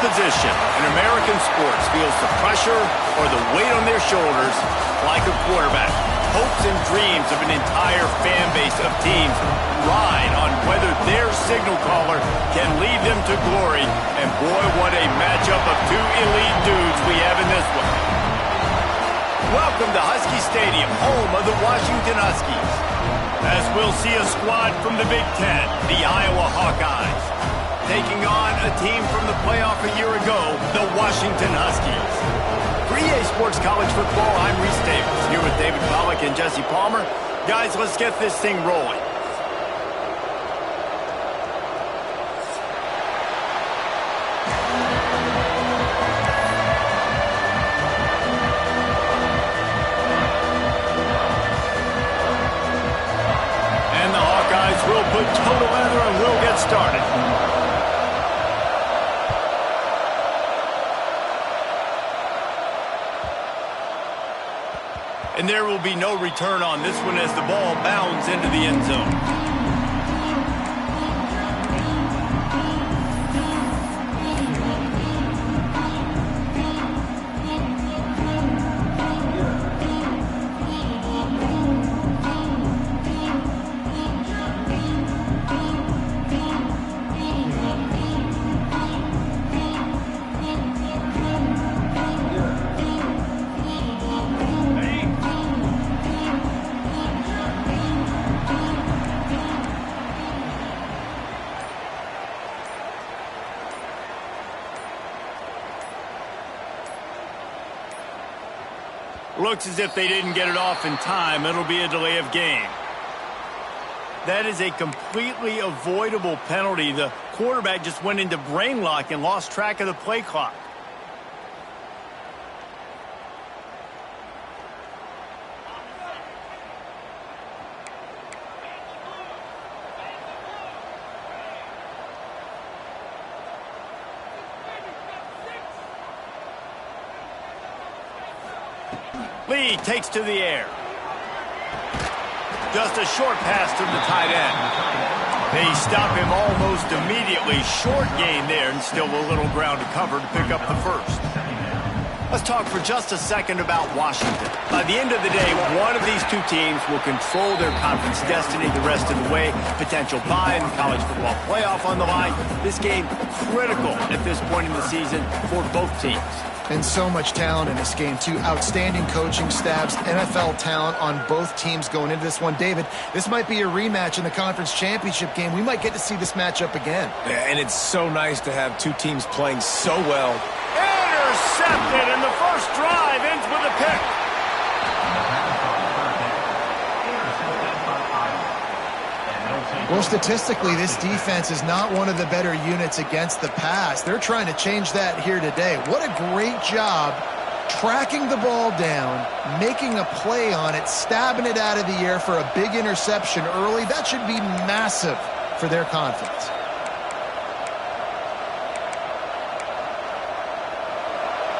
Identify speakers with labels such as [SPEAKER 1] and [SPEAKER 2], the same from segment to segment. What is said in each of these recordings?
[SPEAKER 1] position in American sports feels the pressure or the weight on their shoulders like a quarterback. Hopes and dreams of an entire fan base of teams ride on whether their signal caller can lead them to glory. And boy, what a matchup of two elite dudes we have in this one. Welcome to Husky Stadium, home of the Washington Huskies. As we'll see a squad from the Big Ten, the Iowa Hawkeyes, taking on a team from the playoff a year ago, the Washington Huskies. For EA Sports College Football, I'm Reese Davis, here with David Pollack and Jesse Palmer. Guys, let's get this thing rolling. And the Hawkeyes will put total leather and we'll get started. And there will be no return on this one as the ball bounds into the end zone. Looks as if they didn't get it off in time. It'll be a delay of game. That is a completely avoidable penalty. The quarterback just went into brain lock and lost track of the play clock. Lee takes to the air. Just a short pass to the tight end. They stop him almost immediately. Short gain there and still a little ground to cover to pick up the first. Let's talk for just a second about Washington. By the end of the day, one of these two teams will control their conference destiny the rest of the way. Potential bye in the college football playoff on the line. This game critical at this point in the season for both teams.
[SPEAKER 2] And so much talent in this game, too. Outstanding coaching staffs, NFL talent on both teams going into this one. David, this might be a rematch in the conference championship game. We might get to see this matchup again.
[SPEAKER 3] Yeah, and it's so nice to have two teams playing so well.
[SPEAKER 1] Intercepted, and the first drive ends with a pick.
[SPEAKER 2] Well, statistically, this defense is not one of the better units against the pass. They're trying to change that here today. What a great job tracking the ball down, making a play on it, stabbing it out of the air for a big interception early. That should be massive for their confidence.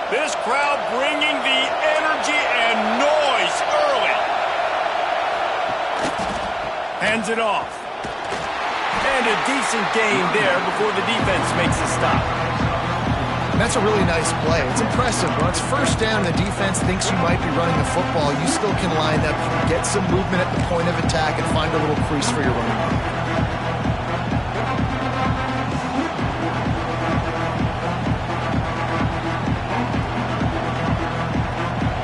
[SPEAKER 1] This crowd bringing the energy and noise early. Hands it off. And a decent gain there before the defense makes a stop.
[SPEAKER 2] That's a really nice play. It's impressive. When it's first down, the defense thinks you might be running the football. You still can line up, get some movement at the point of attack, and find a little crease for your running back.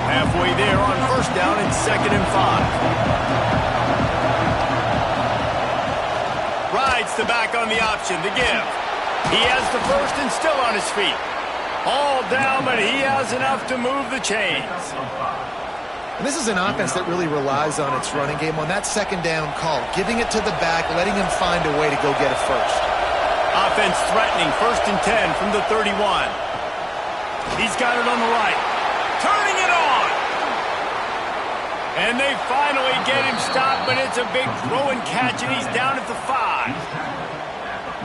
[SPEAKER 1] Halfway there on first down and 2nd and 5. Rides the back on the option, the give. He has the first and still on his feet. All down, but he has enough to move the chains.
[SPEAKER 2] And this is an offense that really relies on its running game on that 2nd down call, giving it to the back, letting him find a way to go get a first.
[SPEAKER 1] Offense threatening 1st and 10 from the 31. He's got it on the right. Turning it on. And they finally get him stopped, but it's a big throw and catch, and he's down at the 5.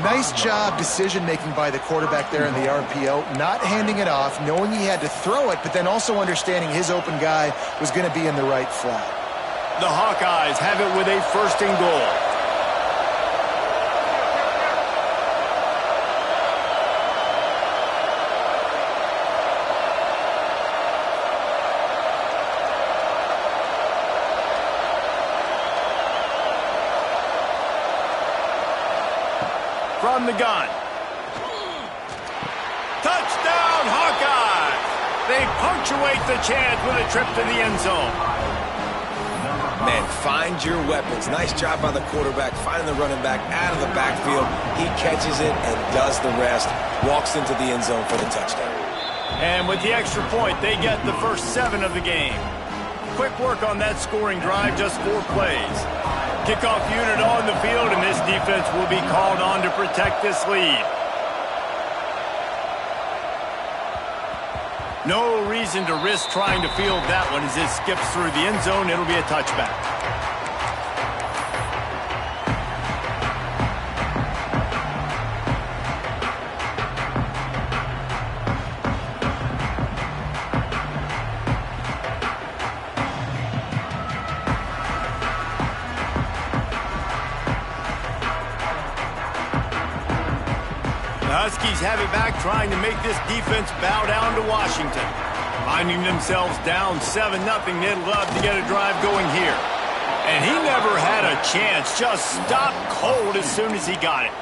[SPEAKER 2] Nice job decision-making by the quarterback there in the RPO, not handing it off, knowing he had to throw it, but then also understanding his open guy was going to be in the right flat.
[SPEAKER 1] The Hawkeyes have it with a 1st and goal. From the gun. Touchdown, Hawkeyes! They punctuate the chance with a trip to the end zone.
[SPEAKER 3] Man, find your weapons. Nice job by the quarterback, finding the running back out of the backfield. He catches it and does the rest. Walks into the end zone for the touchdown.
[SPEAKER 1] And with the extra point, they get the first 7 of the game. Quick work on that scoring drive, just 4 plays. Kickoff unit on the field, and this defense will be called on to protect this lead. No reason to risk trying to field that one as it skips through the end zone. It'll be a touchback. The Huskies have it back, trying to make this defense bow down to Washington. Finding themselves down 7-0, they'd love to get a drive going here. And he never had a chance, just stopped cold as soon as he got it.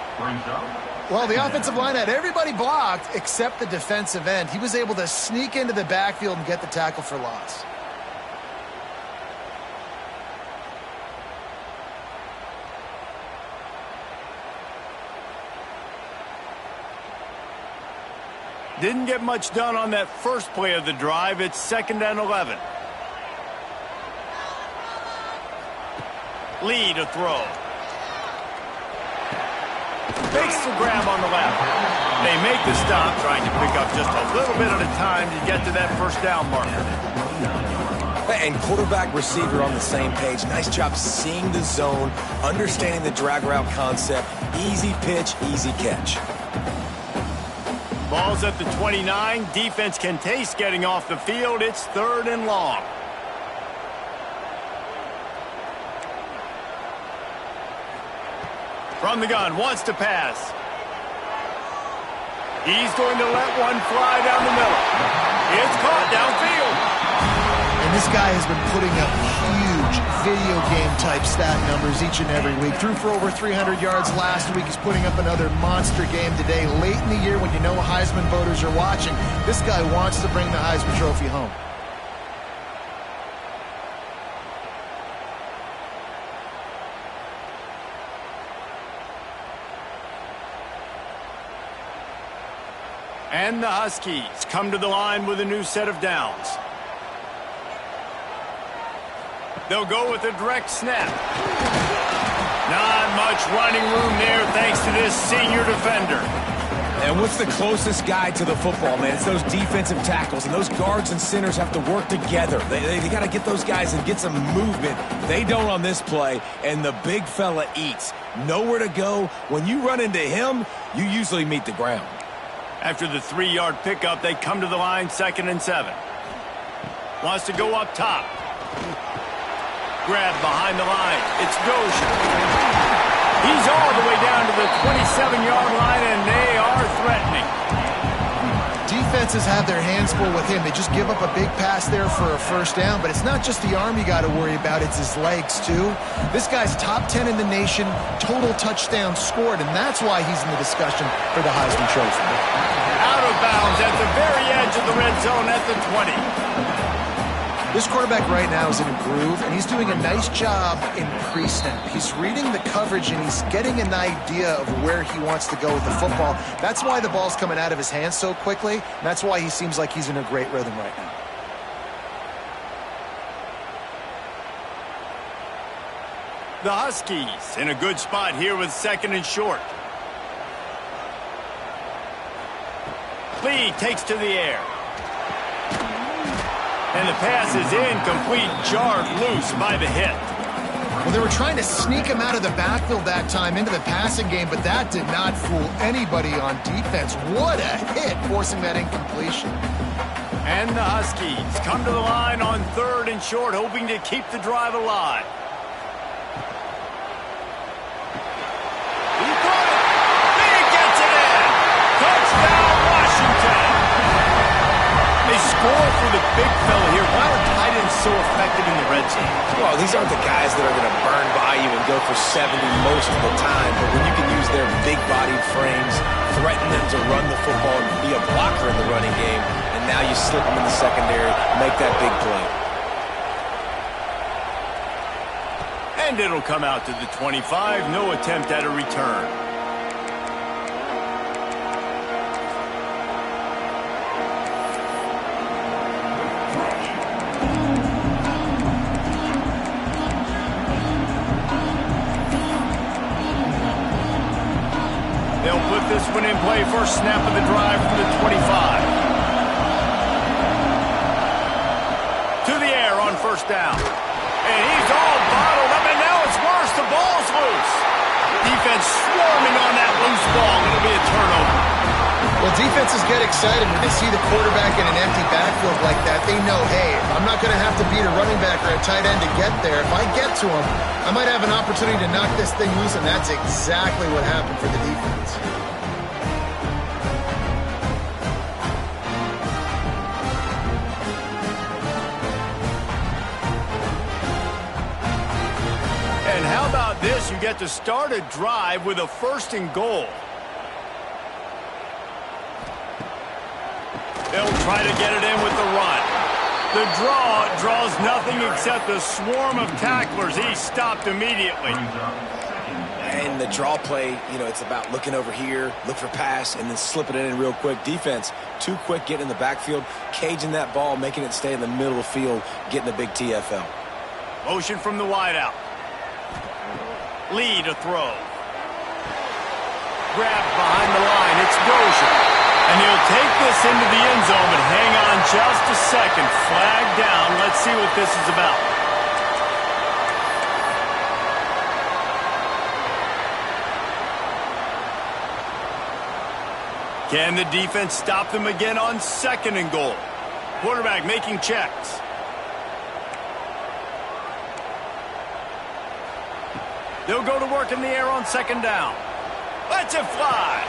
[SPEAKER 2] Well, the offensive line had everybody blocked except the defensive end. He was able to sneak into the backfield and get the tackle for loss.
[SPEAKER 1] Didn't get much done on that first play of the drive. It's 2nd and 11. Lee to throw. Makes the grab on the left. They make the stop, trying to pick up just a little bit at a time to get to that first down marker.
[SPEAKER 3] And quarterback receiver on the same page. Nice job seeing the zone, understanding the drag route concept. Easy pitch, easy catch.
[SPEAKER 1] Ball's at the 29. Defense can taste getting off the field. It's 3rd and long. From the gun, wants to pass. He's going to let one fly down the middle. It's caught downfield.
[SPEAKER 2] And this guy has been putting up huge video game type stat numbers each and every week. Threw for over 300 yards last week. He's putting up another monster game today. Late in the year when you know Heisman voters are watching, this guy wants to bring the Heisman Trophy home.
[SPEAKER 1] And the Huskies come to the line with a new set of downs. They'll go with a direct snap. Not much running room there thanks to this senior defender.
[SPEAKER 3] And what's the closest guy to the football, man? It's those defensive tackles, and those guards and centers have to work together. They got to get those guys and get some movement. They don't on this play, and the big fella eats. Nowhere to go. When you run into him, you usually meet the ground.
[SPEAKER 1] After the 3-yard pickup, they come to the line 2nd and 7. Wants to go up top. Grab behind the line. It's Dozier. He's all the way down to the 27-yard line, and they are threatening.
[SPEAKER 2] Defenses have their hands full with him. They just give up a big pass there for a first down, but it's not just the arm you got to worry about, it's his legs too. This guy's top 10 in the nation, total touchdowns scored, and that's why he's in the discussion for the Heisman Trophy.
[SPEAKER 1] Out of bounds at the very edge of the red zone at the 20.
[SPEAKER 2] This quarterback right now is in a groove, and he's doing a nice job in pre-snap. He's reading the coverage, and he's getting an idea of where he wants to go with the football. That's why the ball's coming out of his hands so quickly, and that's why he seems like he's in a great rhythm right now.
[SPEAKER 1] The Huskies in a good spot here with 2nd and short. Lee takes to the air. And the pass is incomplete, jarred loose by the hit.
[SPEAKER 2] Well, they were trying to sneak him out of the backfield that time into the passing game, but that did not fool anybody on defense. What a hit, forcing that incompletion.
[SPEAKER 1] And the Huskies come to the line on 3rd and short, hoping to keep the drive alive. He caught it. He gets it in. Touchdown, Washington. They score for the big fella here. Why are tight ends so effective in the red team.
[SPEAKER 3] Well, these aren't the guys that are going to burn by you and go for 70 most of the time, but when you can use their big-bodied frames, threaten them to run the football and be a blocker in the running game, and now you slip them in the secondary, make that big play.
[SPEAKER 1] And it'll come out to the 25. No attempt at a return. They'll put this one in play. First snap of the drive from the 25. To the air on first down. And he's all bottled up, and now it's worse. The ball's loose. Defense swarming on that loose ball. It'll be a turnover.
[SPEAKER 2] Well, defenses get excited when they see the quarterback in an empty backfield like that. They know, hey, I'm not going to have to beat a running back or a tight end to get there. If I get to him, I might have an opportunity to knock this thing loose, and that's exactly what happened for the defense.
[SPEAKER 1] And how about this? You get to start a drive with a first and goal. They'll try to get it in with the run. The draw draws nothing except a swarm of tacklers. He's stopped immediately.
[SPEAKER 3] And the draw play, it's about looking over here, look for pass, and then slipping it in real quick. Defense, too quick getting in the backfield, caging that ball, making it stay in the middle of the field, getting a big TFL.
[SPEAKER 1] Motion from the wideout. Lee to throw. Grabbed behind the line. It's Dozier. And he'll take this into the end zone, but hang on just a second. Flag down. Let's see what this is about. Can the defense stop them again on second and goal? Quarterback making checks. They'll go to work in the air on second down. Let's it fly.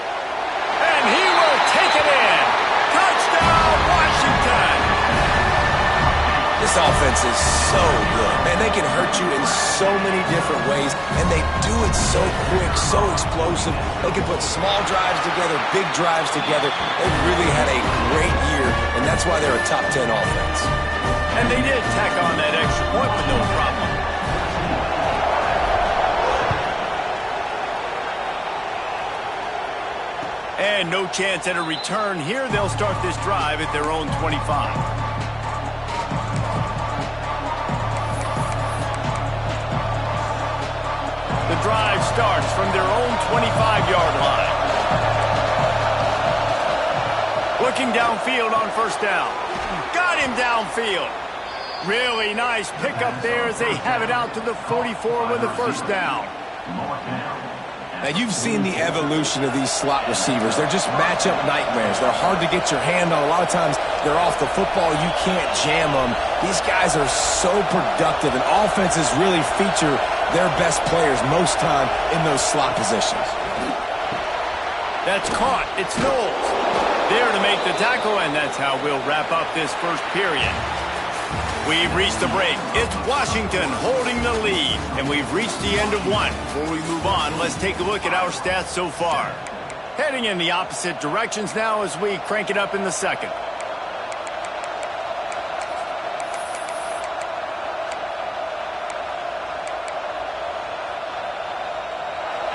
[SPEAKER 1] And he will take it in. Touchdown, Washington.
[SPEAKER 3] This offense is so good. Man, they can hurt you in so many different ways, and they do it so quick, so explosive. They can put small drives together, big drives together. They've really had a great year, and that's why they're a top 10 offense.
[SPEAKER 1] And they did tack on that extra point with no problem. And no chance at a return here. They'll start this drive at their own 25. The drive starts from their own 25-yard line. Looking downfield on first down. Got him downfield. Really nice pickup there as they have it out to the 44 with a first down.
[SPEAKER 3] Now, you've seen the evolution of these slot receivers. They're just matchup nightmares. They're hard to get your hand on. A lot of times, they're off the football. You can't jam them. These guys are so productive, and offenses really feature their best players most time in those slot positions.
[SPEAKER 1] That's caught. It's Knowles. There to make the tackle, and that's how we'll wrap up this first period. We've reached the break. It's Washington holding the lead, and we've reached the end of one. Before we move on, let's take a look at our stats so far. Heading in the opposite directions now as we crank it up in the second.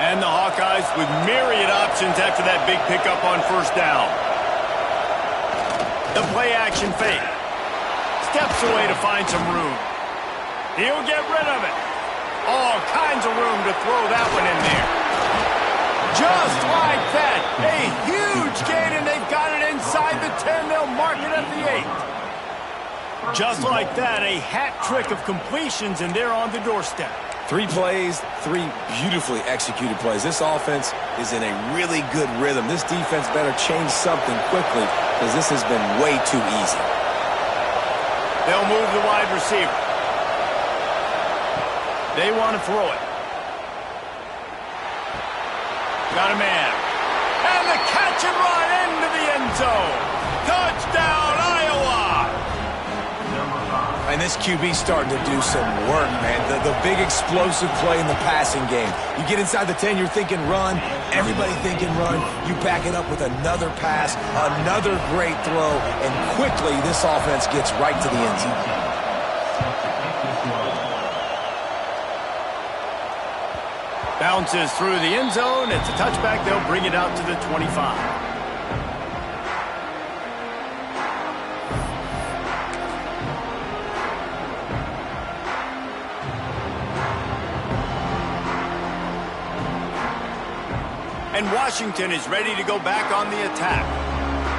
[SPEAKER 1] And the Hawkeyes with myriad options after that big pickup on first down. The play action fake. Steps away to find some room. He'll get rid of it. All kinds of room to throw that one in there. Just like that. A huge gain, and they've got it inside the 10. They'll mark it at the 8. Just like that, a hat trick of completions, and they're on the doorstep.
[SPEAKER 3] 3 plays, 3 beautifully executed plays. This offense is in a really good rhythm. This defense better change something quickly because this has been way too easy.
[SPEAKER 1] They'll move the wide receiver. They want to throw it. Got a man. And the catch and run into the end zone. Touchdown, Iowa!
[SPEAKER 3] And this QB's starting to do some work, man. The big explosive play in the passing game. You get inside the 10, you're thinking run. Everybody thinking run. You back it up with another pass, another great throw, and quickly this offense gets right to the end zone.
[SPEAKER 1] Bounces through the end zone. It's a touchback. They'll bring it out to the 25. And Washington is ready to go back on the attack.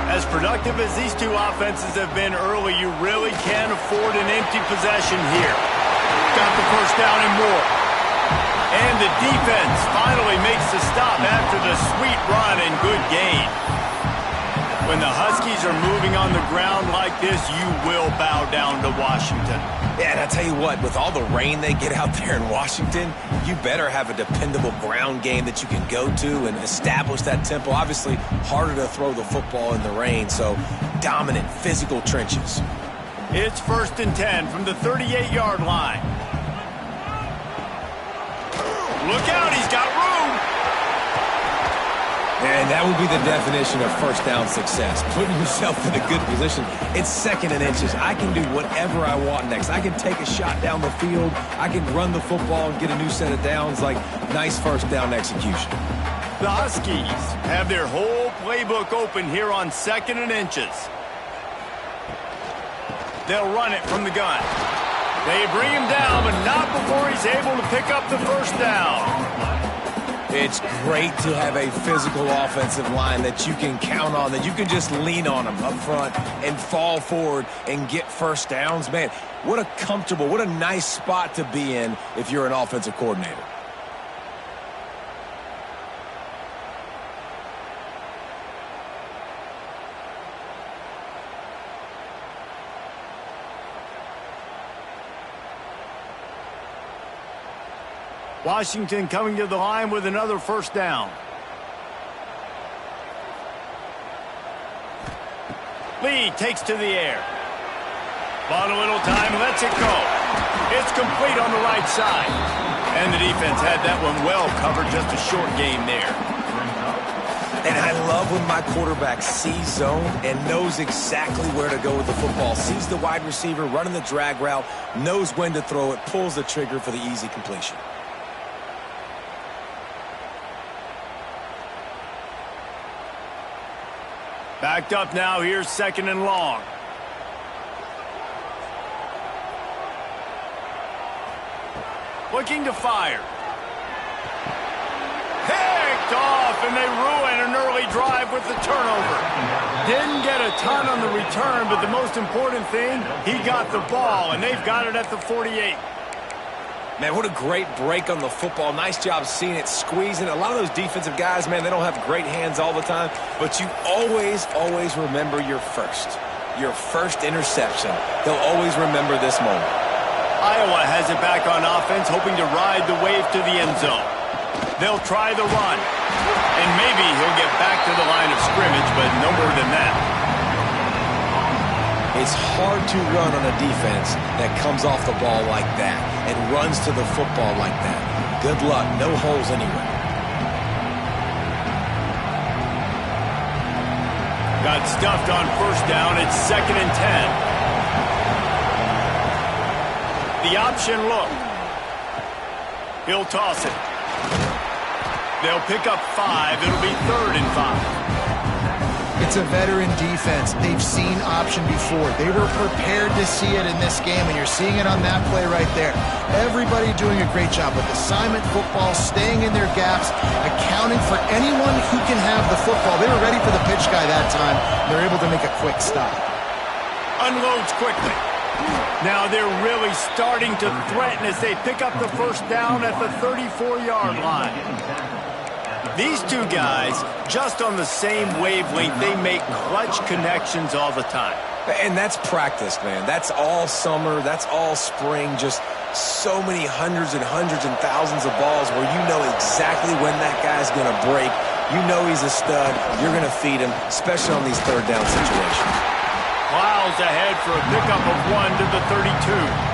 [SPEAKER 1] As productive as these two offenses have been early, you really can't afford an empty possession here. Got the first down and more. And the defense finally makes the stop after the sweet run and good gain. When the Huskies are moving on the ground like this, you will bow down to Washington.
[SPEAKER 3] Yeah, and I tell you what, with all the rain they get out there in Washington, you better have a dependable ground game that you can go to and establish that tempo. Obviously, harder to throw the football in the rain, so dominant physical trenches.
[SPEAKER 1] It's 1st and 10 from the 38-yard line. Look out, he's got room.
[SPEAKER 3] And that would be the definition of first down success. Putting yourself in a good position. It's 2nd and inches. I can do whatever I want next. I can take a shot down the field. I can run the football and get a new set of downs. Like, nice first down execution.
[SPEAKER 1] The Huskies have their whole playbook open here on 2nd and inches. They'll run it from the gun. They bring him down, but not before he's able to pick up the first down.
[SPEAKER 3] It's great to have a physical offensive line that you can count on, that you can just lean on them up front and fall forward and get first downs. Man, what a comfortable, what a nice spot to be in if you're an offensive coordinator.
[SPEAKER 1] Washington coming to the line with another first down. Lee takes to the air. Bought a little time, lets it go. It's complete on the right side. And the defense had that one well covered, just a short game there.
[SPEAKER 3] And I love when my quarterback sees zone and knows exactly where to go with the football. Sees the wide receiver running the drag route, knows when to throw it, pulls the trigger for the easy completion.
[SPEAKER 1] Backed up now, here's 2nd and long. Looking to fire. Picked off, and they ruin an early drive with the turnover. Didn't get a ton on the return, but the most important thing, he got the ball, and they've got it at the 48.
[SPEAKER 3] Man, what a great break on the football. Nice job seeing it, squeezing. A lot of those defensive guys, man, they don't have great hands all the time, but you always remember your first interception. They'll always remember this moment.
[SPEAKER 1] Iowa has it back on offense, hoping to ride the wave to the end zone. They'll try the run, and maybe he'll get back to the line of scrimmage, but no more than that.
[SPEAKER 3] It's hard to run on a defense that comes off the ball like that and runs to the football like that. Good luck. No holes anywhere.
[SPEAKER 1] Got stuffed on first down. It's 2nd and 10. The option look. He'll toss it. They'll pick up 5. It'll be 3rd and 5.
[SPEAKER 2] It's a veteran defense. They've seen option before. They were prepared to see it in this game, and you're seeing it on that play right there. Everybody doing a great job with assignment football, staying in their gaps, accounting for anyone who can have the football. They were ready for the pitch guy that time. They're able to make a quick stop.
[SPEAKER 1] Unloads quickly. Now they're really starting to threaten as they pick up the first down at the 34-yard line. These two guys, just on the same wavelength, they make clutch connections all the time.
[SPEAKER 3] And that's practice, man. That's all summer. That's all spring. Just so many hundreds and thousands of balls where you know exactly when that guy's going to break. You know he's a stud. You're going to feed him, especially on these third down situations.
[SPEAKER 1] Plows ahead for a pickup of 1 to the 32.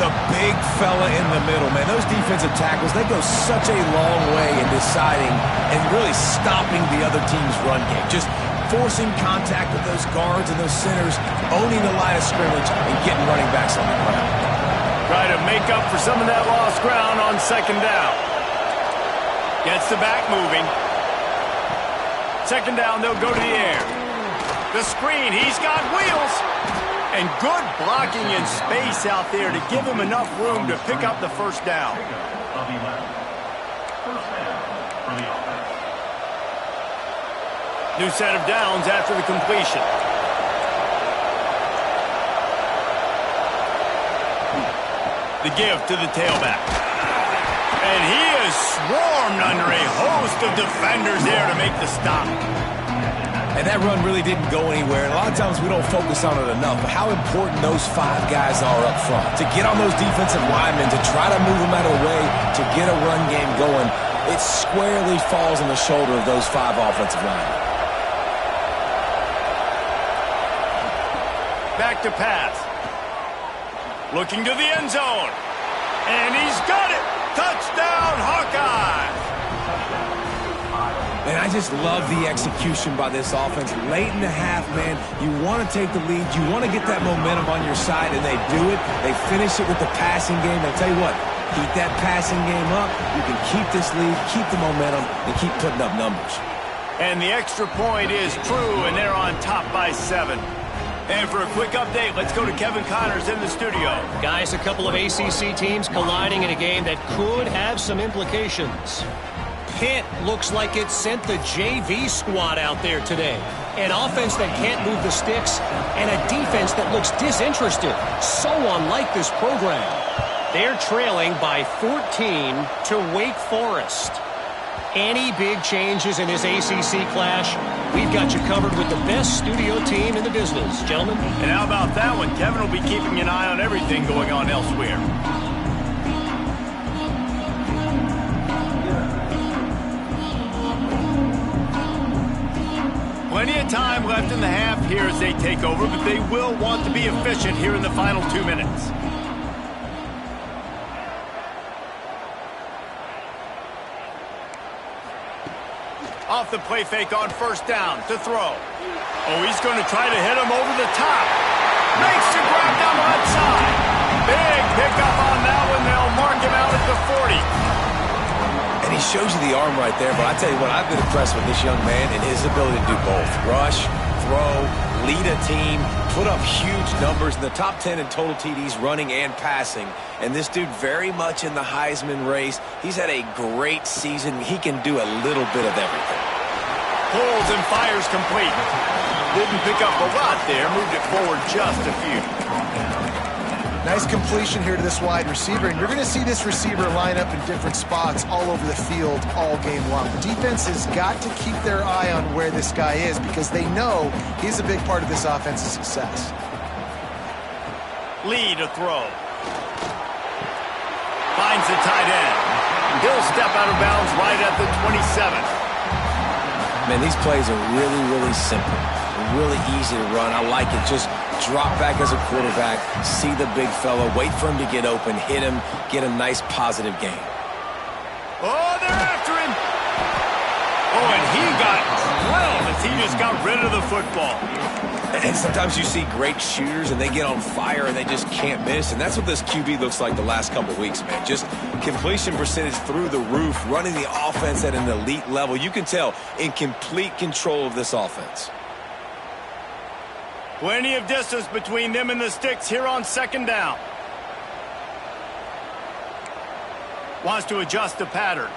[SPEAKER 3] The big fella in the middle, man. Those defensive tackles, they go such a long way in deciding and really stopping the other team's run game. Just forcing contact with those guards and those centers, owning the line of scrimmage, and getting running backs on the ground.
[SPEAKER 1] Try to make up for some of that lost ground on second down. Gets the back moving. Second down, they'll go to the air. The screen, he's got wheels. And good blocking in space out there to give him enough room to pick up the first down. New set of downs after the completion. The give to the tailback. And he is swarmed under a host of defenders there to make the stop.
[SPEAKER 3] And that run really didn't go anywhere. And a lot of times we don't focus on it enough. But how important those 5 guys are up front. To get on those defensive linemen, to try to move them out of the way, to get a run game going, it squarely falls on the shoulder of those 5 offensive linemen.
[SPEAKER 1] Back to pass. Looking to the end zone. And he's got it. Touchdown, Hawkeyes.
[SPEAKER 3] And I just love the execution by this offense. Late in the half, man, you want to take the lead. You want to get that momentum on your side, and they do it. They finish it with the passing game. I tell you what, keep that passing game up. You can keep this lead, keep the momentum, and keep putting up numbers.
[SPEAKER 1] And the extra point is true, and they're on top by 7. And for a quick update, let's go to Kevin Connors in the studio.
[SPEAKER 4] Guys, a couple of ACC teams colliding in a game that could have some implications. Pitt looks like it sent the JV squad out there today. An offense that can't move the sticks and a defense that looks disinterested. So unlike this program. They're trailing by 14 to Wake Forest. Any big changes in this ACC clash, we've got you covered with the best studio team in the business, gentlemen.
[SPEAKER 1] And how about that one? Kevin will be keeping an eye on everything going on elsewhere. Plenty of time left in the half here as they take over, but they will want to be efficient here in the final 2 minutes. Off the play fake on first down to throw. Oh, he's going to try to hit him over the top. Makes the grab down the right side. Big pickup on that one. They'll mark him out at the 40.
[SPEAKER 3] And he shows you the arm right there, but I tell you what, I've been impressed with this young man and his ability to do both. Rush, throw, lead a team, put up huge numbers in the top 10 in total TDs running and passing. And this dude very much in the Heisman race. He's had a great season. He can do a little bit of everything.
[SPEAKER 1] Pulls and fires complete. Didn't pick up a lot there. Moved it forward just a few.
[SPEAKER 2] Nice completion here to this wide receiver, and you're going to see this receiver line up in different spots all over the field all game long. The defense has got to keep their eye on where this guy is because they know he's a big part of this offense's success.
[SPEAKER 1] Lead a throw. Finds the tight end. He'll step out of bounds right at the 27.
[SPEAKER 3] Man, these plays are really, really simple. Really easy to run. I like it. Just drop back as a quarterback, see the big fella, wait for him to get open, hit him, get a nice positive gain.
[SPEAKER 1] Oh, they're after him. Oh, and he got drilled as he just got rid of the football.
[SPEAKER 3] And sometimes you see great shooters and they get on fire and they just can't miss. And that's what this QB looks like the last couple weeks, man. Just completion percentage through the roof, running the offense at an elite level. You can tell in complete control of this offense.
[SPEAKER 1] Plenty of distance between them and the sticks here on second down. Wants to adjust the pattern.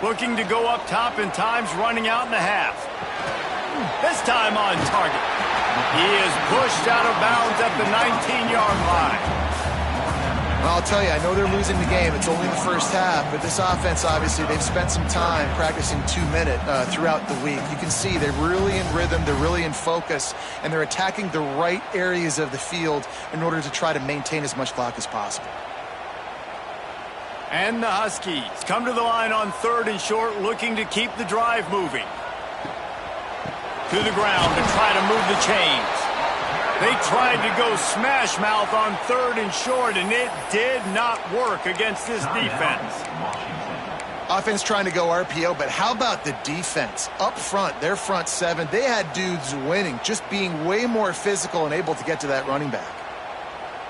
[SPEAKER 1] Looking to go up top and time's running out in the half. This time on target. He is pushed out of bounds at the 19-yard line.
[SPEAKER 2] I'll tell you, I know they're losing the game. It's only the first half, but this offense, obviously, they've spent some time practicing 2-minute throughout the week. You can see they're really in rhythm, they're really in focus, and they're attacking the right areas of the field in order to try to maintain as much clock as possible.
[SPEAKER 1] And the Huskies come to the line on 3rd and short, looking to keep the drive moving. to the ground to try to move the chains. They tried to go smash mouth on 3rd and short, and it did not work against this defense.
[SPEAKER 2] Offense trying to go RPO, but how about the defense? Up front, their front 7, they had dudes winning, just being way more physical and able to get to that running back.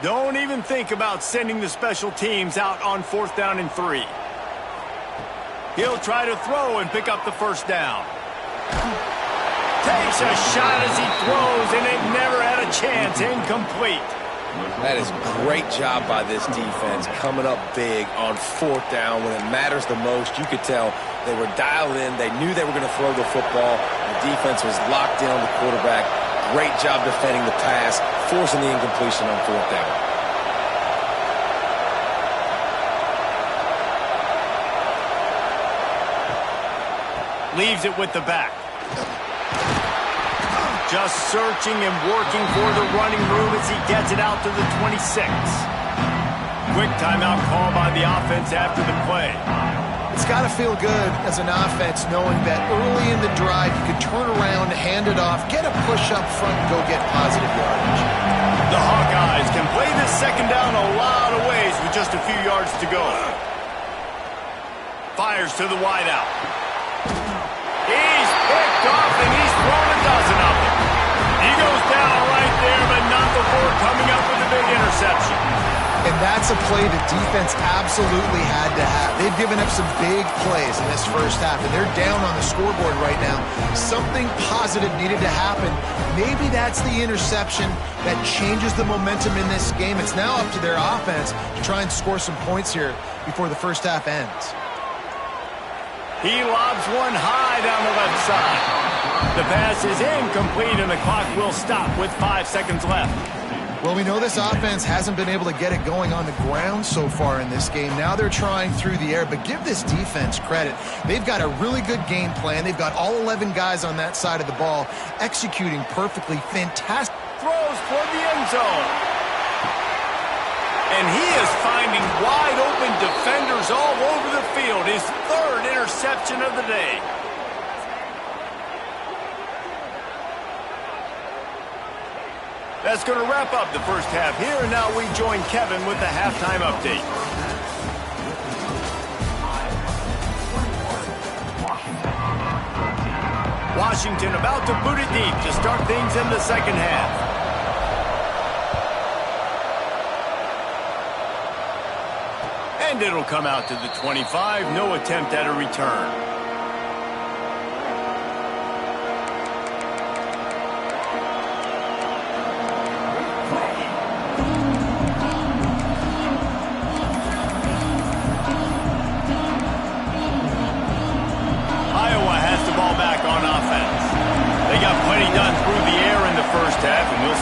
[SPEAKER 1] Don't even think about sending the special teams out on 4th down and 3. He'll try to throw and pick up the first down. Takes a shot as he throws, and it never had a chance. Incomplete.
[SPEAKER 3] That is a great job by this defense, coming up big on 4th down when it matters the most. You could tell they were dialed in. They knew they were going to throw the football. The defense was locked in on the quarterback. Great job defending the pass, forcing the incompletion on 4th down.
[SPEAKER 1] Leaves it with the back. Just searching and working for the running room as he gets it out to the 26. Quick timeout call by the offense after the play.
[SPEAKER 2] It's got to feel good as an offense knowing that early in the drive you can turn around, hand it off, get a push up front, and go get positive yardage.
[SPEAKER 1] The Hawkeyes can play this second down a lot of ways with just a few yards to go. Fires to the wideout. He's picked off and he's thrown a dozen of them. He goes down right there, but not before coming up with a big interception.
[SPEAKER 2] And that's a play the defense absolutely had to have. They've given up some big plays in this first half, and they're down on the scoreboard right now. Something positive needed to happen. Maybe that's the interception that changes the momentum in this game. It's now up to their offense to try and score some points here before the first half ends.
[SPEAKER 1] He lobs one high down the left side. The pass is incomplete, and the clock will stop with 5 seconds left.
[SPEAKER 2] Well, we know this offense hasn't been able to get it going on the ground so far in this game. Now they're trying through the air, but give this defense credit. They've got a really good game plan. They've got all 11 guys on that side of the ball executing perfectly. Fantastic.
[SPEAKER 1] Throws for the end zone. And he is finding wide open defenders all over the field. His 3rd interception of the day. That's going to wrap up the first half here, and now we join Kevin with the halftime update. Washington about to boot it deep to start things in the second half. And it'll come out to the 25. No attempt at a return.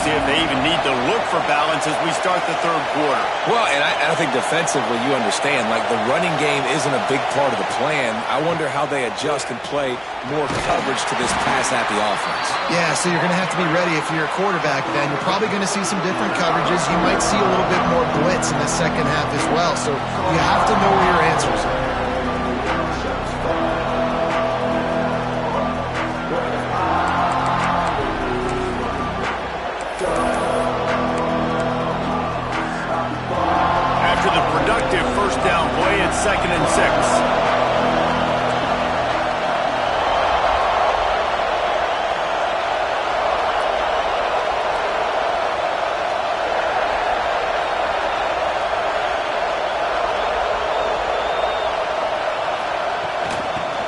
[SPEAKER 1] If they even need to look for balance as we start the third quarter.
[SPEAKER 3] Well, and I think defensively you understand, like the running game isn't a big part of the plan. I wonder how they adjust and play more coverage to this pass-happy offense.
[SPEAKER 2] Yeah, so you're going to have to be ready if you're a quarterback then. You're probably going to see some different coverages. You might see a little bit more blitz in the second half as well. So you have to know where your answers are.
[SPEAKER 1] First down play at 2nd and 6.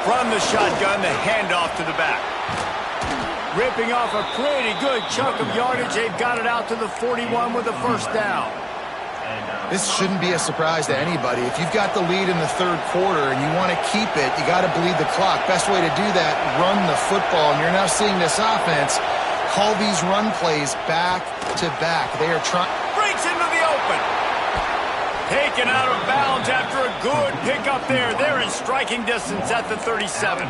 [SPEAKER 1] From the shotgun, the handoff to the back. Ripping off a pretty good chunk of yardage. They've got it out to the 41 with a first down.
[SPEAKER 2] This shouldn't be a surprise to anybody. If you've got the lead in the third quarter and you want to keep it, you got to bleed the clock. Best way to do that, run the football. And you're now seeing this offense call these run plays back to back. They are trying.
[SPEAKER 1] Breaks into the open. Taken out of bounds after a good pickup there. They're in striking distance at the 37.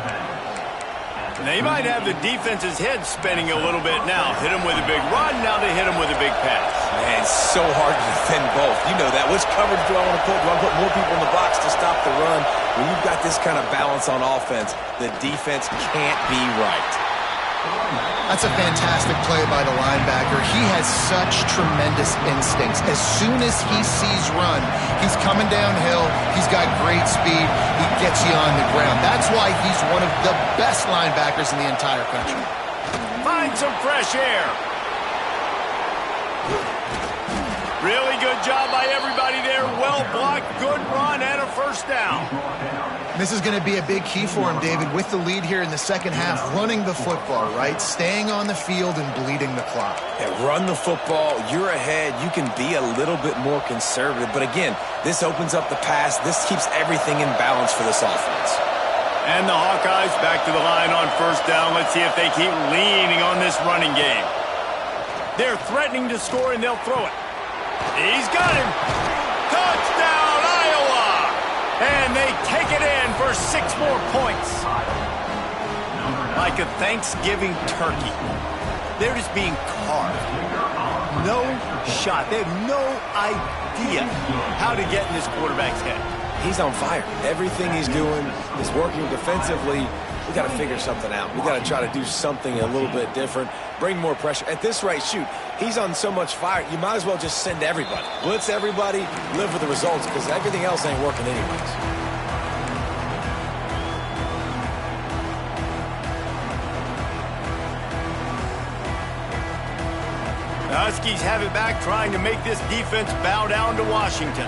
[SPEAKER 1] They might have the defense's head spinning a little bit now. Hit him with a big run, now they hit him with a big pass.
[SPEAKER 3] Man, it's so hard to defend both. You know that. Which coverage do I want to put? Do I put more people in the box to stop the run? When you've got this kind of balance on offense, the defense can't be right.
[SPEAKER 2] That's a fantastic play by the linebacker. He has such tremendous instincts. As soon as he sees run, he's coming downhill. He's got great speed. He gets you on the ground. That's why he's one of the best linebackers in the entire country.
[SPEAKER 1] Find some fresh air. Really good job by everybody there. Well blocked, good run, and a first down.
[SPEAKER 2] This is going to be a big key for him, David, with the lead here in the second half, running the football, right? Staying on the field and bleeding the clock.
[SPEAKER 3] Yeah, run the football. You're ahead. You can be a little bit more conservative. But again, this opens up the pass. This keeps everything in balance for this offense.
[SPEAKER 1] And the Hawkeyes back to the line on first down. Let's see if they keep leaning on this running game. They're threatening to score, and they'll throw it. He's got him. Touchdown, Iowa! And they take it in for 6 more points. Like a Thanksgiving turkey. They're just being carved. No shot. They have no idea how to get in this quarterback's head.
[SPEAKER 3] He's on fire. Everything he's doing is working defensively. We got to figure something out. We got to try to do something a little bit different, bring more pressure. At this rate, shoot, he's on so much fire, you might as well just send everybody. Blitz everybody, live with the results, because everything else ain't working anyways.
[SPEAKER 1] The Huskies have it back, trying to make this defense bow down to Washington.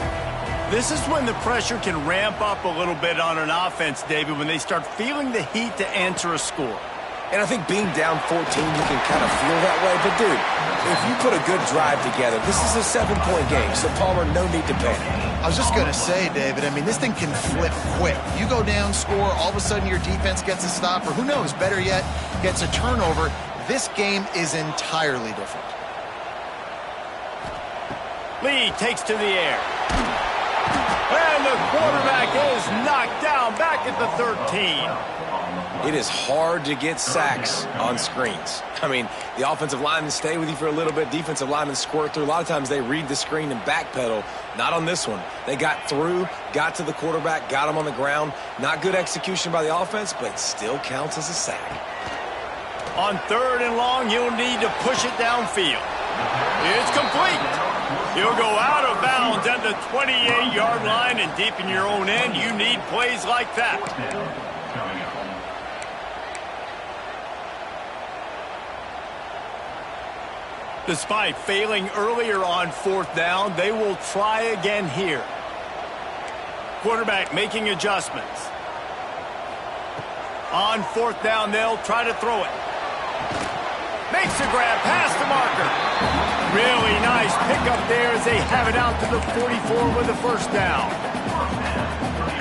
[SPEAKER 1] This is when the pressure can ramp up a little bit on an offense, David, when they start feeling the heat to answer a score.
[SPEAKER 3] And I think being down 14, you can kind of feel that way. But, dude, if you put a good drive together, this is a 7-point game. So, Palmer, no need to panic.
[SPEAKER 2] I was just going to say, David, I mean, this thing can flip quick. You go down, score, all of a sudden your defense gets a stop, or who knows, better yet, gets a turnover. This game is entirely different.
[SPEAKER 1] Lee takes to the air. And the quarterback is knocked down back at the 13.
[SPEAKER 3] It is hard to get sacks on screens. I mean, the offensive linemen stay with you for a little bit. Defensive linemen squirt through. A lot of times they read the screen and backpedal. Not on this one. They got through, got to the quarterback, got him on the ground. Not good execution by the offense, but it still counts as a sack.
[SPEAKER 1] On 3rd and long, you'll need to push it downfield. It's complete. You'll go out of bounds at the 28-yard line, and deep in your own end, you need plays like that. Despite failing earlier on 4th down, they will try again here. Quarterback making adjustments. On 4th down, they'll try to throw it. Makes a grab past the marker. Really nice pickup there as they have it out to the 44 with a first down.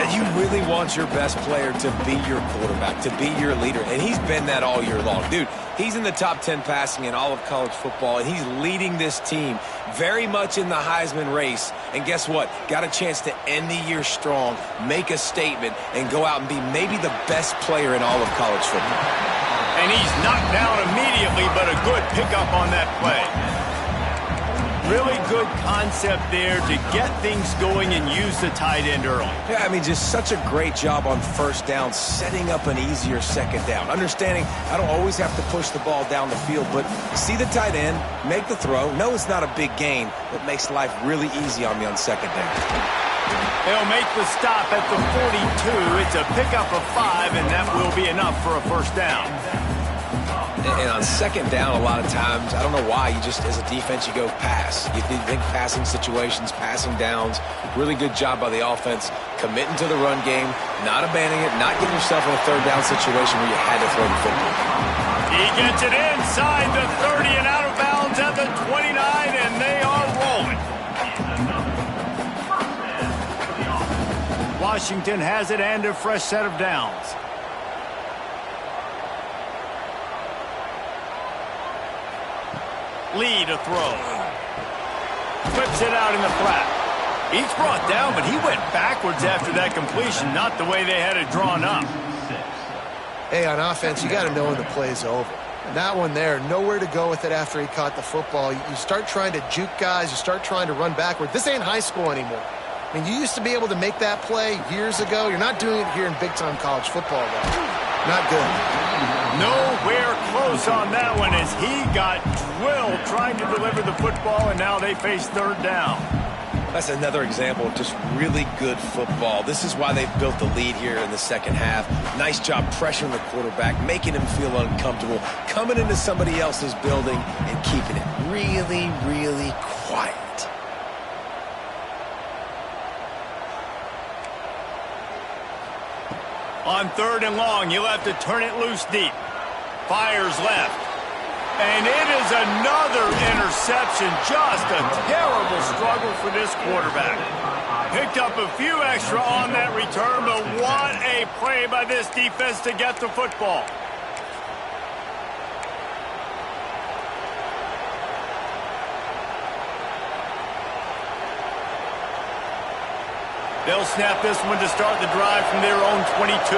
[SPEAKER 3] And you really want your best player to be your quarterback, to be your leader. And he's been that all year long. Dude, he's in the top 10 passing in all of college football, and he's leading this team very much in the Heisman race. And guess what? Got a chance to end the year strong, make a statement, and go out and be maybe the best player in all of college football.
[SPEAKER 1] And he's knocked down immediately, but a good pickup on that play. Really good concept there to get things going and use the tight end early.
[SPEAKER 3] Yeah, I mean, just such a great job on first down, setting up an easier second down. Understanding I don't always have to push the ball down the field, but see the tight end, make the throw. No, it's not a big gain, but makes life really easy on me on second down.
[SPEAKER 1] They'll make the stop at the 42. It's a pickup of 5, and that will be enough for a first down.
[SPEAKER 3] And on second down, a lot of times, I don't know why, you just, as a defense, you go pass. You think passing situations, passing downs. Really good job by the offense, committing to the run game, not abandoning it, not getting yourself in a 3rd down situation where you had to throw the football.
[SPEAKER 1] He gets it inside the 30 and out of bounds at the 29, and they are rolling. Washington has it and a fresh set of downs. Lee to throw. Flips it out in the flat. He's brought down, but he went backwards after that completion, not the way they had it drawn up.
[SPEAKER 2] Hey, on offense, you got to know when the play's over. And that one there, nowhere to go with it after he caught the football. You start trying to juke guys. You start trying to run backward. This ain't high school anymore. I mean, you used to be able to make that play years ago. You're not doing it here in big-time college football, though. Not good.
[SPEAKER 1] Nowhere close on that one as he got drilled trying to deliver the football, and now they face third down.
[SPEAKER 3] That's another example of just really good football. This is why they've built the lead here in the second half. Nice job pressuring the quarterback, making him feel uncomfortable, coming into somebody else's building and keeping it really, really quiet.
[SPEAKER 1] On third and long, you'll have to turn it loose deep. Fires left. And it is another interception. Just a terrible struggle for this quarterback. Picked up a few extra on that return, but what a play by this defense to get the football. They'll snap this one to start the drive from their own 22.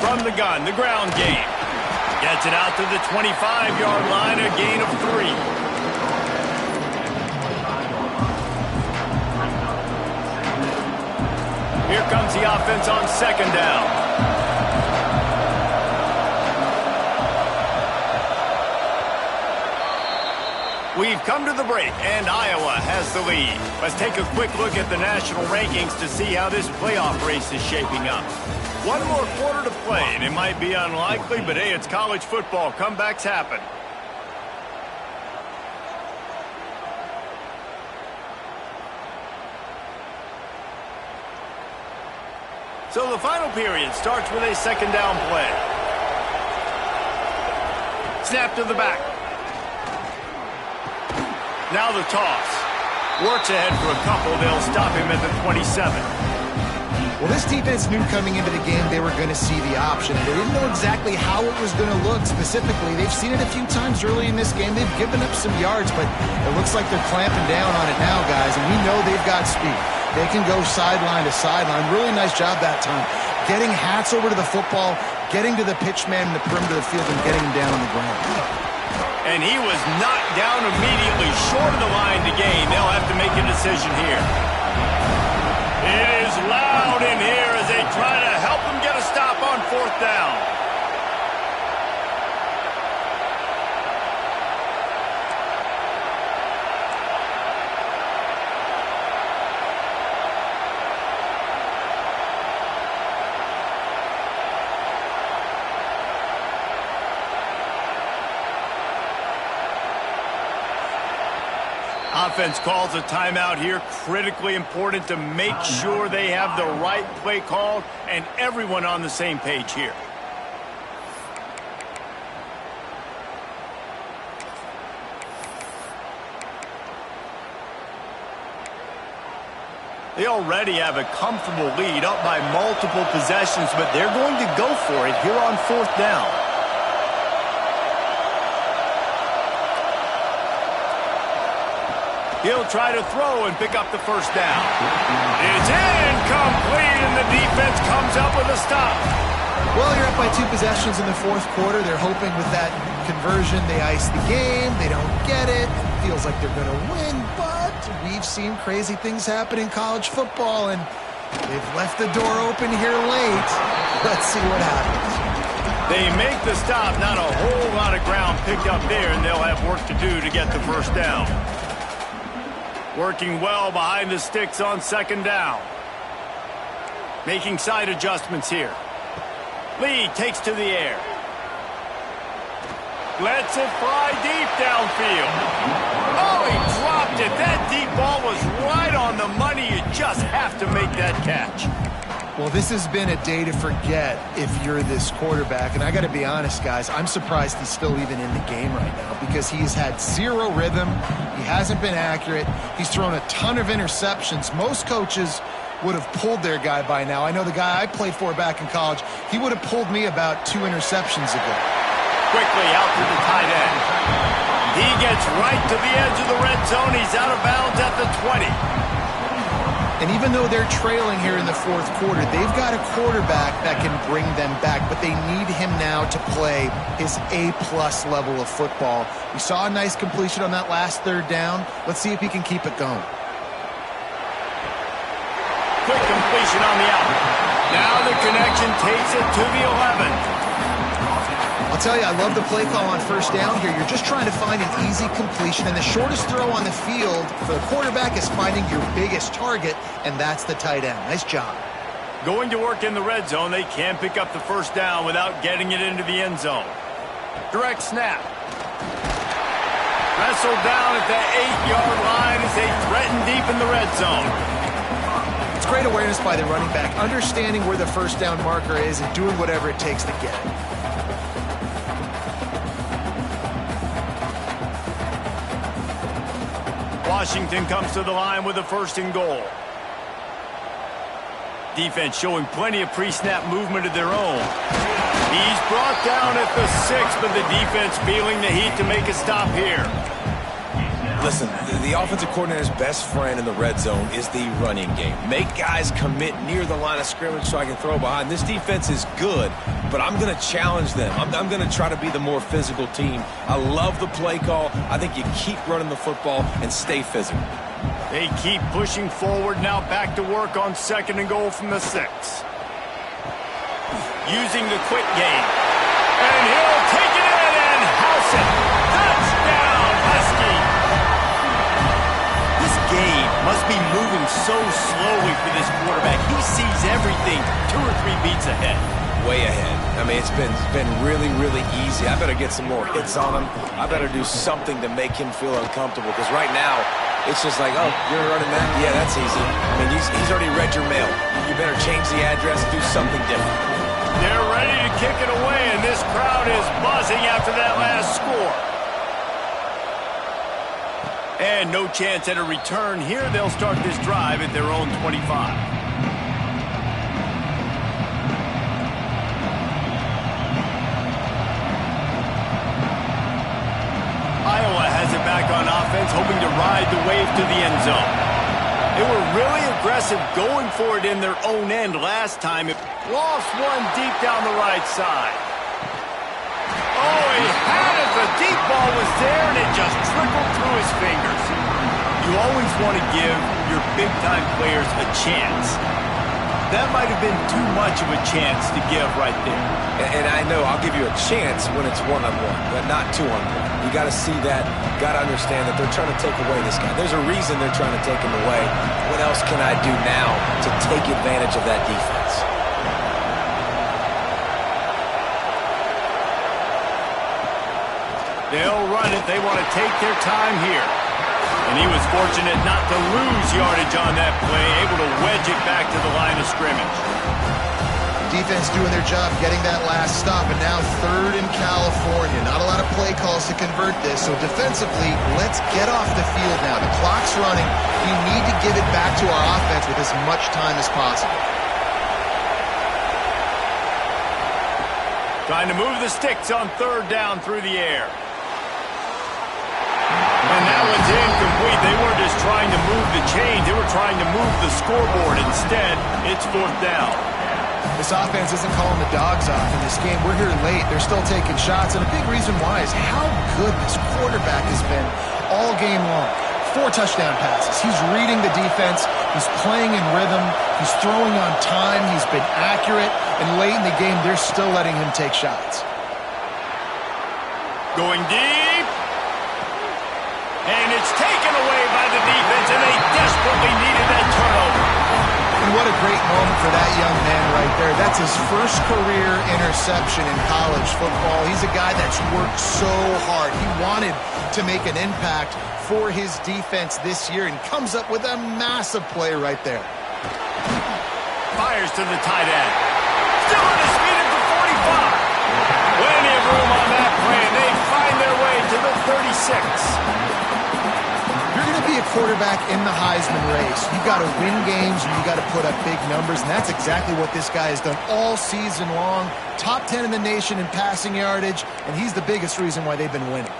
[SPEAKER 1] From the gun, the ground game. Gets it out to the 25-yard line, a gain of 3. Here comes the offense on second down. We've come to the break, and Iowa has the lead. Let's take a quick look at the national rankings to see how this playoff race is shaping up. One more quarter to play, and it might be unlikely, but hey, it's college football. Comebacks happen. So the final period starts with a second down play. Snap to the back. Now the toss. Works ahead for a couple. They'll stop him at the 27.
[SPEAKER 2] Well, this defense knew coming into the game they were going to see the option. They didn't know exactly how it was going to look specifically. They've seen it a few times early in this game. They've given up some yards, but it looks like they're clamping down on it now, guys, and we know they've got speed. They can go sideline to sideline. Really nice job that time. Getting Hats over to the football, getting to the pitch man in the perimeter of the field, and getting him down on the ground.
[SPEAKER 1] And he was knocked down immediately, short of the line to gain. They'll have to make a decision here. It is loud in here as they try to help him get a stop on fourth down. Offense calls a timeout here. Critically important to make sure they have the right play called and everyone on the same page here. They already have a comfortable lead up by multiple possessions, but they're going to go for it here on fourth down. He'll try to throw and pick up the first down. It's incomplete, and the defense comes up with a stop.
[SPEAKER 2] Well, you're up by 2 possessions in the fourth quarter. They're hoping with that conversion they ice the game. They don't get it. It feels like they're going to win, but we've seen crazy things happen in college football, and they've left the door open here late. Let's see what happens.
[SPEAKER 1] They make the stop. Not a whole lot of ground picked up there, and they'll have work to do to get the first down. Working well behind the sticks on second down. Making side adjustments here. Lee takes to the air. Lets it fly deep downfield. Oh, he dropped it. That deep ball was right on the money. You just have to make that catch.
[SPEAKER 2] Well, this has been a day to forget if you're this quarterback. And I got to be honest, guys, I'm surprised he's still even in the game right now because he's had zero rhythm. He hasn't been accurate. He's thrown a ton of interceptions. Most coaches would have pulled their guy by now. I know the guy I played for back in college, he would have pulled me about 2 interceptions ago.
[SPEAKER 1] Quickly out to the tight end. He gets right to the edge of the red zone. He's out of bounds at the 20.
[SPEAKER 2] And even though they're trailing here in the fourth quarter, they've got a quarterback that can bring them back, but they need him now to play his A-plus level of football. We saw a nice completion on that last third down. Let's see if he can keep it going.
[SPEAKER 1] Quick completion on the out. connection takes it to the 11.
[SPEAKER 2] I'll tell you, I love the play call on first down here. You're just trying to find an easy completion, and the shortest throw on the field for the quarterback is finding your biggest target, and that's the tight end. Nice job.
[SPEAKER 1] Going to work in the red zone, they can't pick up the first down without getting it into the end zone. Direct snap. Wrestled down at the 8-yard line as they threaten deep in the red zone.
[SPEAKER 2] It's great awareness by the running back, understanding where the first down marker is and doing whatever it takes to get it.
[SPEAKER 1] Washington comes to the line with a 1st and goal. Defense showing plenty of pre-snap movement of their own. He's brought down at the 6, but the defense feeling the heat to make a stop here.
[SPEAKER 3] Listen, the offensive coordinator's best friend in the red zone is the running game. Make guys commit near the line of scrimmage so I can throw behind. This defense is good, but I'm going to challenge them. I'm going to try to be the more physical team. I love the play call. I think you keep running the football and stay physical.
[SPEAKER 1] They keep pushing forward, now back to work on 2nd and goal from the 6. Using the quick game. And he'll take it in and house it. Touchdown, Husky! This game must be moving so slowly for this quarterback. He sees everything 2 or 3 beats ahead.
[SPEAKER 3] Way ahead. I mean, it's been really, really easy. I better get some more hits on him. I better do something to make him feel uncomfortable, because right now, it's just like, oh, you're running that? Yeah, that's easy. I mean, he's already read your mail. You better change the address, do something different.
[SPEAKER 1] They're ready to kick it away, and this crowd is buzzing after that last score. And no chance at a return here. They'll start this drive at their own 25. Iowa has it back on offense, hoping to ride the wave to the end zone. They were really aggressive going for it in their own end last time. It lost one deep down the right side. Oh, he had it. The deep ball was there, and it just trickled through his fingers. You always want to give your big-time players a chance. That might have been too much of a chance to give right there.
[SPEAKER 3] And I know I'll give you a chance when it's one-on-one, but not two-on-one. You got to see that, got to understand that they're trying to take away this guy. There's a reason they're trying to take him away. What else can I do now to take advantage of that defense?
[SPEAKER 1] They'll run it. They want to take their time here. And he was fortunate not to lose yardage on that play, able to wedge it back to the line of scrimmage.
[SPEAKER 2] Defense doing their job, getting that last stop, and now 3rd in California. Not a lot of play calls to convert this, so defensively, let's get off the field now. The clock's running. We need to give it back to our offense with as much time as possible.
[SPEAKER 1] Trying to move the sticks on 3rd down through the air. And that one's incomplete. They weren't just trying to move the chains. They were trying to move the scoreboard. Instead, it's 4th down.
[SPEAKER 2] This offense isn't calling the dogs off in this game. We're here late. They're still taking shots, and a big reason why is how good this quarterback has been all game long. 4 touchdown passes. He's reading the defense. He's playing in rhythm. He's throwing on time. He's been accurate. And late in the game, they're still letting him take shots.
[SPEAKER 1] Going deep. And it's taken away by the defense, and they desperately needed that turnover.
[SPEAKER 2] And what a great moment for that young man right there. That's his first career interception in college football. He's a guy that's worked so hard. He wanted to make an impact for his defense this year and comes up with a massive play right there.
[SPEAKER 1] Fires to the tight end. Still on his feet at the 45. Plenty of room on that play, and they find their way to the 36.
[SPEAKER 2] You're going to be a quarterback in the Heisman race. You've got to win games, and you've got to put up big numbers, and that's exactly what this guy has done all season long. Top 10 in the nation in passing yardage, and he's the biggest reason why they've been winning.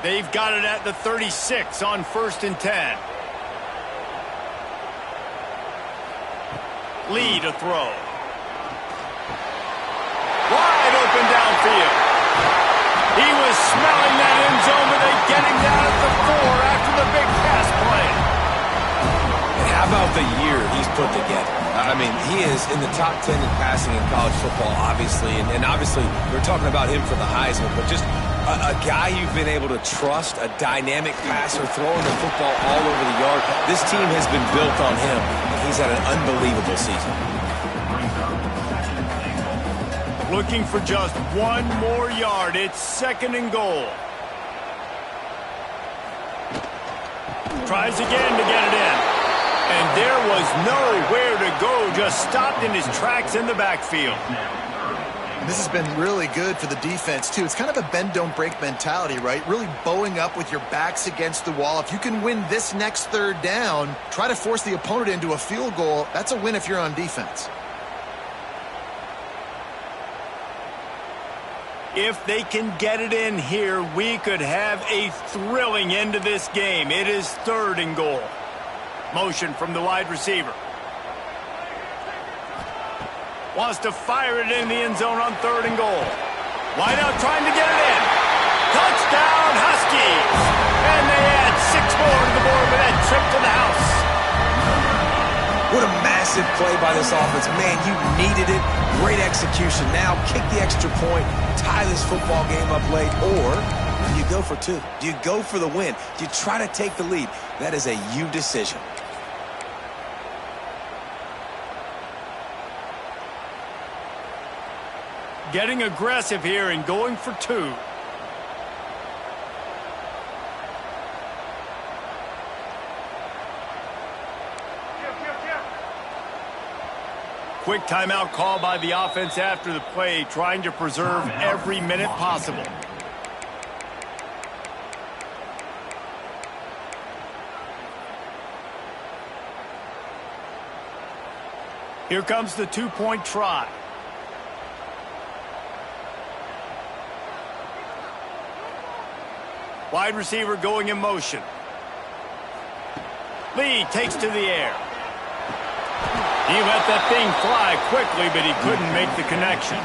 [SPEAKER 1] They've got it at the 36 on 1st and 10. Lee to throw. Wide open downfield. He was smelling that end zone, but they get him down at the 4 after the big pass play.
[SPEAKER 3] And how about the year he's put together. I mean, he is in the top 10 in passing in college football, obviously. And obviously, we're talking about him for the Heisman, but just a guy you've been able to trust, a dynamic passer, throwing the football all over the yard. This team has been built on him, and he's had an unbelievable season.
[SPEAKER 1] Looking for just one more yard. It's 2nd and goal. Tries again to get it in. And there was nowhere to go. Just stopped in his tracks in the backfield.
[SPEAKER 2] And this has been really good for the defense, too. It's kind of a bend-don't-break mentality, right? Really bowing up with your backs against the wall. If you can win this next 3rd down, try to force the opponent into a field goal. That's a win if you're on defense.
[SPEAKER 1] If they can get it in here, we could have a thrilling end to this game. It is 3rd and goal. Motion from the wide receiver. Wants to fire it in the end zone on 3rd and goal. Wide out trying to get it in. Touchdown, Huskies! And they add 6 more to the board with that trip to the house.
[SPEAKER 3] What a massive play by this offense. Man, you needed it. Great execution. Now kick the extra point, tie this football game up late, or do you go for 2? Do you go for the win? Do you try to take the lead? That is a you decision.
[SPEAKER 1] Getting aggressive here and going for 2. Quick timeout call by the offense after the play, trying to preserve every minute possible. Here comes the 2-point try. Wide receiver going in motion. Lee takes to the air. He let that thing fly quickly, but he couldn't make the connection.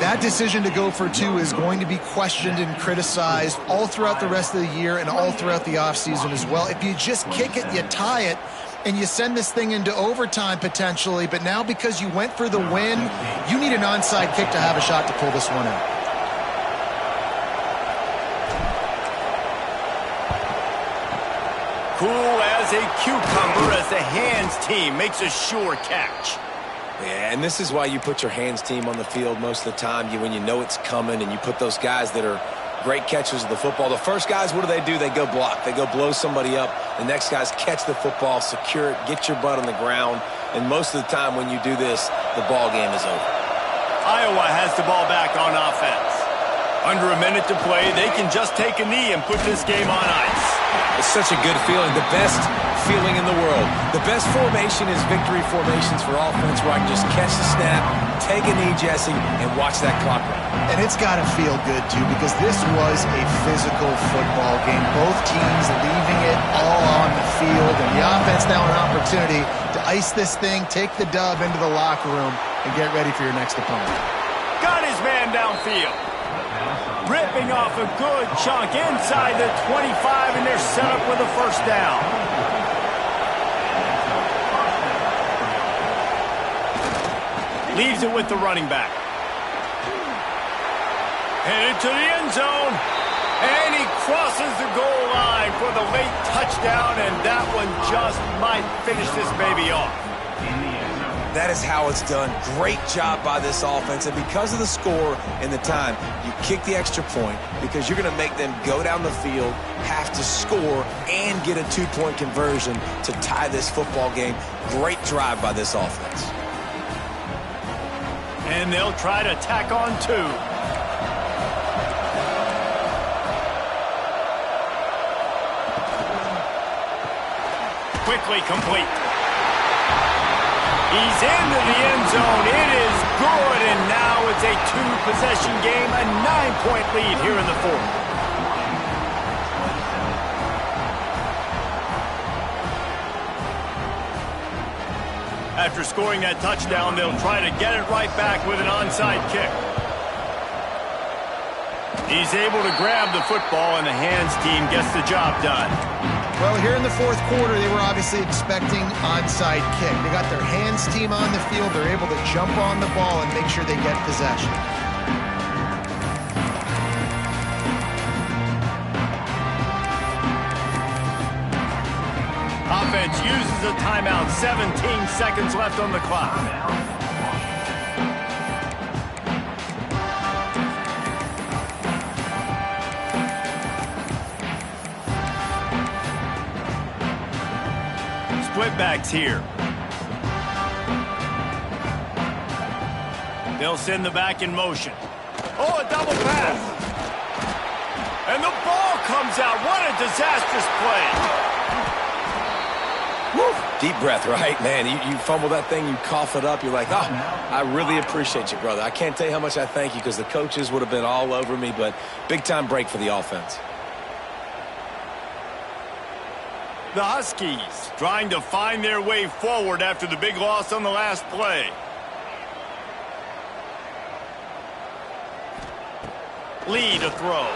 [SPEAKER 2] That decision to go for 2 is going to be questioned and criticized all throughout the rest of the year and all throughout the offseason as well. If you just kick it, you tie it, and you send this thing into overtime potentially, but now because you went for the win, you need an onside kick to have a shot to pull this one out.
[SPEAKER 1] Cool as a cucumber as the hands team makes a sure catch.
[SPEAKER 3] Yeah, and this is why you put your hands team on the field most of the time, when you know it's coming, and you put those guys that are great catchers of the football. The first guys, what do? They go block. They go blow somebody up. The next guys catch the football, secure it, get your butt on the ground. And most of the time when you do this, the ball game is over.
[SPEAKER 1] Iowa has the ball back on offense. Under a minute to play, they can just take a knee and put this game on ice.
[SPEAKER 3] It's such a good feeling, the best feeling in the world. The best formation is victory formations for offense, where I can just catch the snap, take a knee, Jesse, and watch that clock run.
[SPEAKER 2] And it's got to feel good, too, because this was a physical football game. Both teams leaving it all on the field, and the offense now an opportunity to ice this thing, take the dub into the locker room, and get ready for your next opponent.
[SPEAKER 1] Got his man downfield. Ripping off a good chunk inside the 25, and they're set up with a 1st down. Leaves it with the running back. Headed to the end zone. And he crosses the goal line for the late touchdown, and that one just might finish this baby off.
[SPEAKER 3] That is how it's done. Great job by this offense. And because of the score and the time, you kick the extra point because you're going to make them go down the field, have to score, and get a 2-point conversion to tie this football game. Great drive by this offense.
[SPEAKER 1] And they'll try to tack on 2. Quickly complete. He's into the end zone. It is good, and now it's a 2-possession game, a 9-point lead here in the 4th. After scoring that touchdown, they'll try to get it right back with an onside kick. He's able to grab the football, and the hands team gets the job done.
[SPEAKER 2] Well, here in the fourth quarter, they were obviously expecting onside kick. They got their hands team on the field. They're able to jump on the ball and make sure they get possession.
[SPEAKER 1] Offense uses a timeout. 17 seconds left on the clock. Split backs here. They'll send the back in motion. Oh, a double pass. And the ball comes out. What a disastrous play.
[SPEAKER 3] Woo. Deep breath, right? Man, you fumble that thing, you cough it up. You're like, oh, I really appreciate you, brother. I can't tell you how much I thank you because the coaches would have been all over me, but big-time break for the offense.
[SPEAKER 1] The Huskies trying to find their way forward after the big loss on the last play. Lee to throw.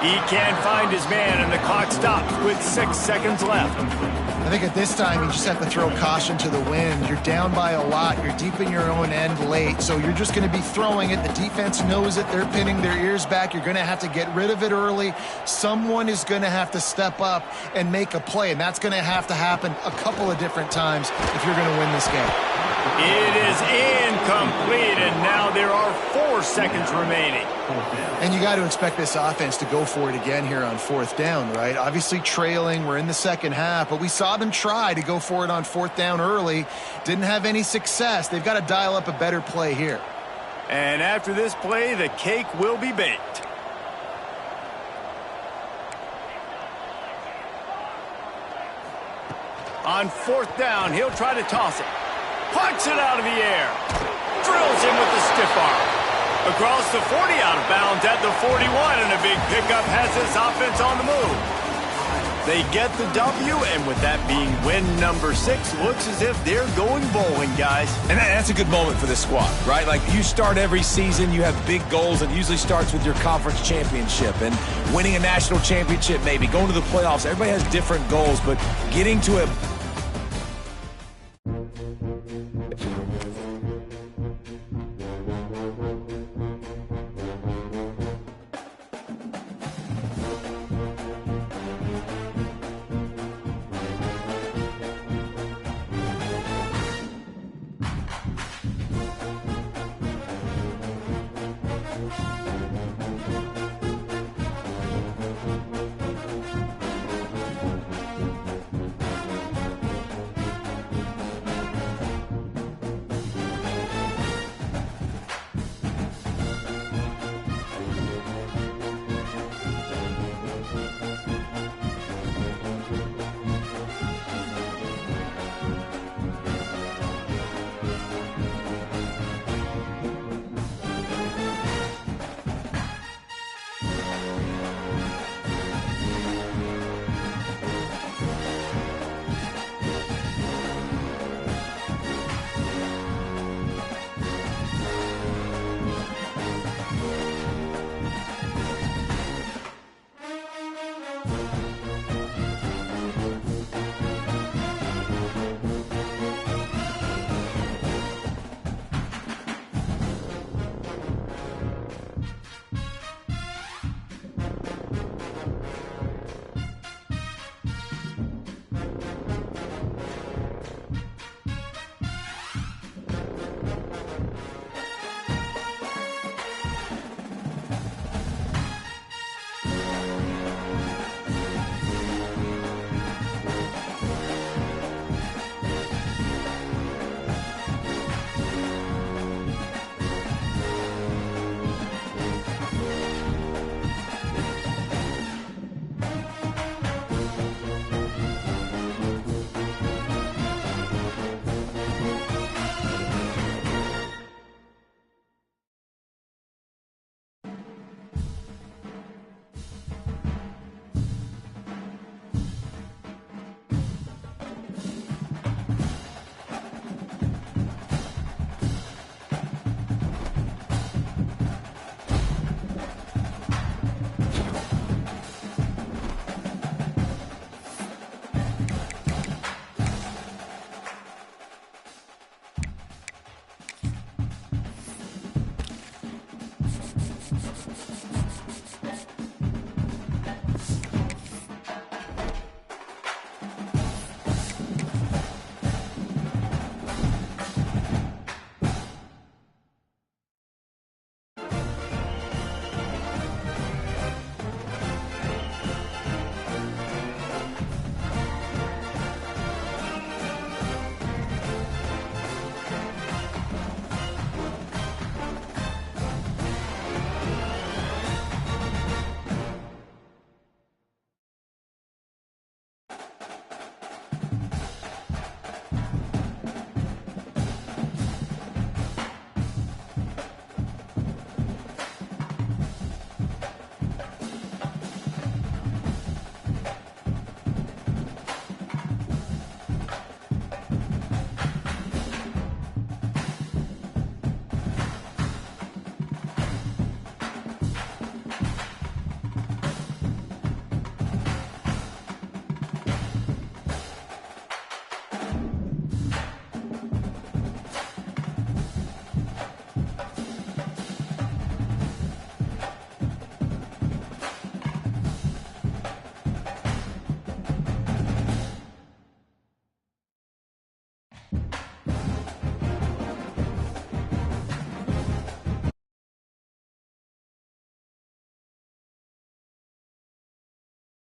[SPEAKER 1] He can't find his man, and the clock stops with 6 seconds left.
[SPEAKER 2] I think at this time, you just have to throw caution to the wind. You're down by a lot. You're deep in your own end late, so you're just going to be throwing it. The defense knows it. They're pinning their ears back. You're going to have to get rid of it early. Someone is going to have to step up and make a play, and that's going to happen a couple of different times if you're going to win this game.
[SPEAKER 1] It is incomplete, and now there are 4 seconds remaining.
[SPEAKER 2] And you got to expect this offense to go for it again here on fourth down, right? Obviously trailing, we're in the second half, but we saw them try to go for it on fourth down early. Didn't have any success. They've got to dial up a better play here.
[SPEAKER 1] And after this play, the cake will be baked. On fourth down, he'll try to toss it. Punch it out of the air. Drills him with the stiff arm. Across the 40, out of bounds at the 41, and a big pickup has this offense on the move. They get the W, and with that being win number 6, looks as if they're going bowling, guys.
[SPEAKER 3] And that's a good moment for this squad, right? Like, you start every season, you have big goals. It usually starts with your conference championship and winning a national championship, maybe going to the playoffs. Everybody has different goals, but getting to a